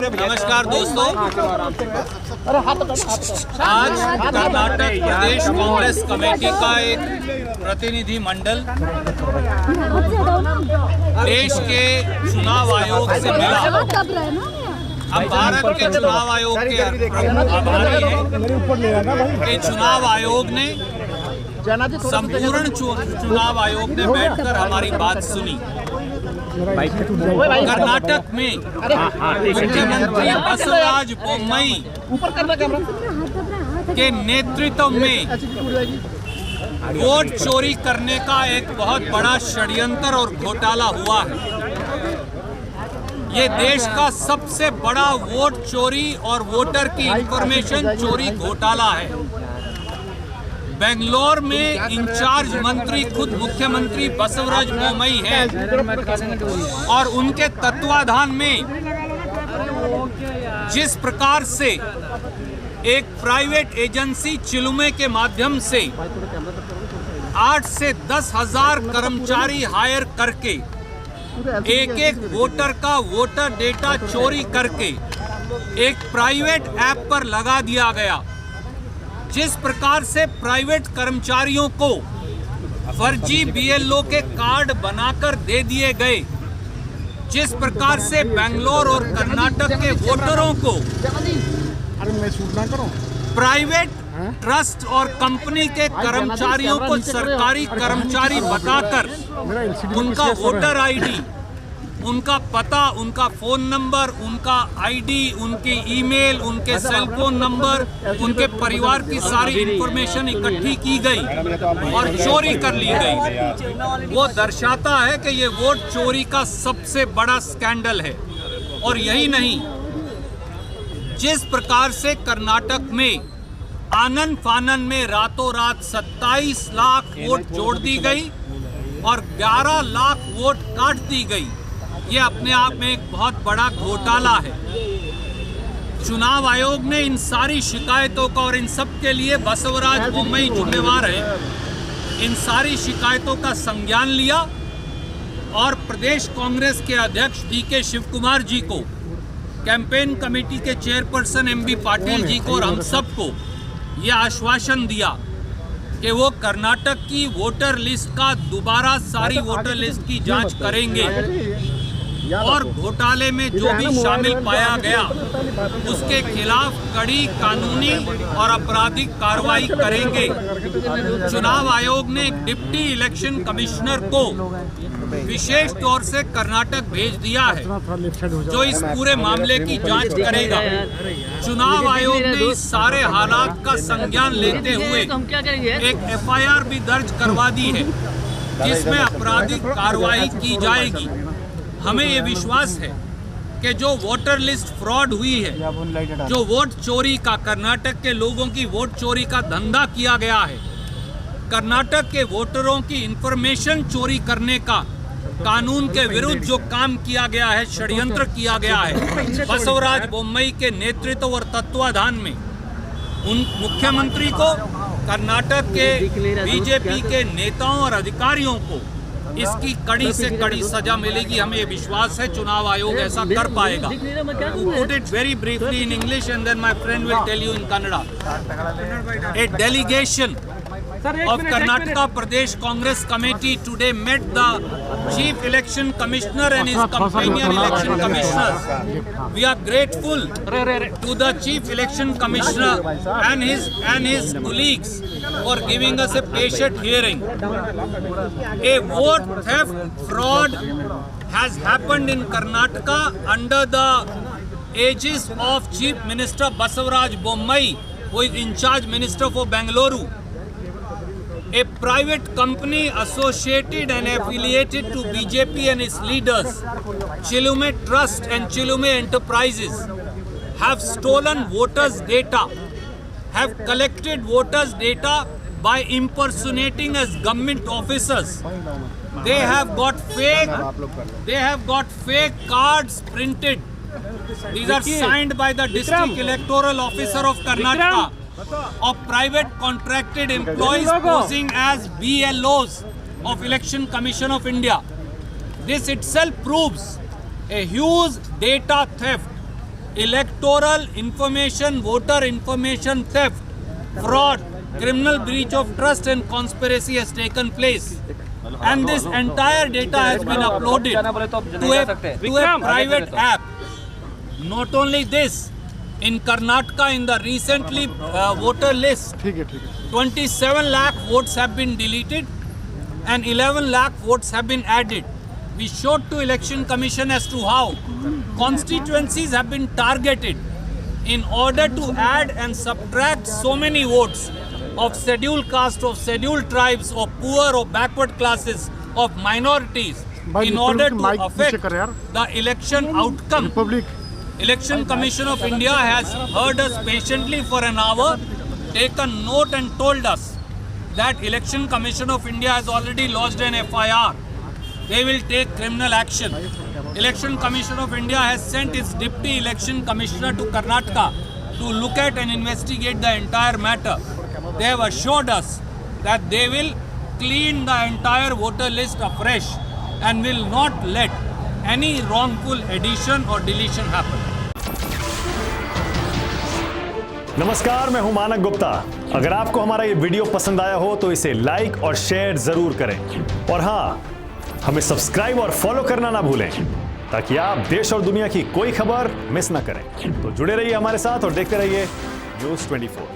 नमस्कार दोस्तों, आज कर्नाटक प्रदेश कांग्रेस कमेटी का एक प्रतिनिधि मंडल देश के चुनाव आयोग से मिला। हम भारत के चुनाव आयोग के आभारी हैं कि चुनाव आयोग ने संपूर्ण चुनाव आयोग ने बैठकर हमारी बात सुनी। कर्नाटक में मुख्यमंत्री बसवराज बोम्मई के नेतृत्व में वोट चोरी करने का एक बहुत बड़ा षड्यंत्र और घोटाला हुआ है। ये देश का सबसे बड़ा वोट चोरी और वोटर की इंफॉर्मेशन चोरी घोटाला है। बेंगलोर में इंचार्ज मंत्री खुद मुख्यमंत्री बसवराज बोम्मई हैं और उनके तत्वाधान में जिस प्रकार से एक प्राइवेट एजेंसी चिलुमे के माध्यम से 8 से 10 हजार कर्मचारी हायर करके एक वोटर का वोटर डेटा चोरी करके एक प्राइवेट ऐप पर लगा दिया गया, जिस प्रकार से प्राइवेट कर्मचारियों को फर्जी बीएलओ के कार्ड बनाकर दे दिए गए, जिस प्रकार से बेंगलोर और कर्नाटक के वोटरों को प्राइवेट ट्रस्ट और कंपनी के कर्मचारियों को सरकारी कर्मचारी बताकर उनका वोटर आईडी, उनका पता, उनका फोन नंबर, उनका आईडी, उनकी ईमेल, उनके सेल फोन नंबर, उनके परिवार की सारी इंफॉर्मेशन इकट्ठी की गई और चोरी कर ली गई। वो दर्शाता है कि ये वोट चोरी का सबसे बड़ा स्कैंडल है। और यही नहीं, जिस प्रकार से कर्नाटक में आनन फानन में रातों रात 27 लाख वोट जोड़ दी गई और 11 लाख वोट काट दी गई, ये अपने आप में एक बहुत बड़ा घोटाला है। चुनाव आयोग ने इन सारी शिकायतों का, और इन सब के लिए बसवराज बोम्मई जिम्मेवार है, इन सारी शिकायतों का संज्ञान लिया और प्रदेश कांग्रेस के अध्यक्ष डीके शिवकुमार जी को, कैंपेन कमेटी के चेयरपर्सन एमबी पाटिल जी को और हम सबको यह आश्वासन दिया कि वो कर्नाटक की वोटर लिस्ट का दोबारा सारी वोटर लिस्ट की जांच करेंगे और घोटाले में जो भी शामिल पाया गया उसके खिलाफ कड़ी कानूनी और आपराधिक कार्रवाई करेंगे। चुनाव आयोग ने एक डिप्टी इलेक्शन कमिश्नर को विशेष तौर से कर्नाटक भेज दिया है, जो इस पूरे मामले की जांच करेगा। चुनाव आयोग ने इस सारे हालात का संज्ञान लेते हुए एक एफआईआर भी दर्ज करवा दी है, जिसमें आपराधिक कार्रवाई की जाएगी। हमें ये विश्वास है कि जो वोटर लिस्ट फ्रॉड हुई है, जो वोट चोरी का, कर्नाटक के लोगों की वोट चोरी का धंधा किया गया है, कर्नाटक के वोटरों की इंफॉर्मेशन चोरी करने का कानून के विरुद्ध जो काम किया गया है, षड्यंत्र किया गया है, बसवराज बोम्मई के नेतृत्व और तत्वाधान में उन मुख्यमंत्री को, कर्नाटक के बीजेपी के नेताओं और अधिकारियों को इसकी कड़ी से कड़ी सजा मिलेगी। हमें ये विश्वास है चुनाव आयोग ऐसा कर पाएगा। To put it very briefly in English and then my friend will tell you in Kannada. A delegation of Karnataka Pradesh Congress Committee today met the Chief Election Commissioner and his companion election commissioners. We are grateful to the Chief Election Commissioner and his colleagues for giving us a patient hearing. A vote theft fraud has happened in Karnataka under the aegis of Chief Minister Basavaraj Bommai, who is in charge Minister for Bengaluru. A private company associated and affiliated to BJP and its leaders, Chilume Trust and Chilume Enterprises, have stolen voters' data, have collected voters' data by impersonating as government officers. They have got fake cards printed. These are signed by the District Electoral Officer of Karnataka, of private contracted employees posing as BLOs of Election Commission of India. This itself proves a huge data theft electoral information, voter information theft, fraud, criminal breach of trust and conspiracy has taken place. And this entire data has been uploaded to a private app. Not only this, in Karnataka, in the recently voter list, 27 lakh votes have been deleted and 11 lakh votes have been added. We showed to Election Commission as to how constituencies have been targeted in order to add and subtract so many votes of scheduled caste, of scheduled tribes, of poor or backward classes, of minorities, in order to affect the election outcome. Election Commission of India has heard us patiently for an hour, taken note and told us that Election Commission of India has already lodged an FIR. They will take criminal action. Election Commission of India has sent its Deputy Election Commissioner to Karnataka to look at and investigate the entire matter. They have assured us that they will clean the entire voter list afresh and will not let any wrongful addition or deletion happen. नमस्कार, मैं हूं मानक गुप्ता। अगर आपको हमारा ये video पसंद आया हो तो इसे लाइक और शेयर जरूर करें और हां, हमें सब्सक्राइब और फॉलो करना ना भूलें ताकि आप देश और दुनिया की कोई खबर मिस ना करें। तो जुड़े रहिए हमारे साथ और देखते रहिए न्यूज़ 24।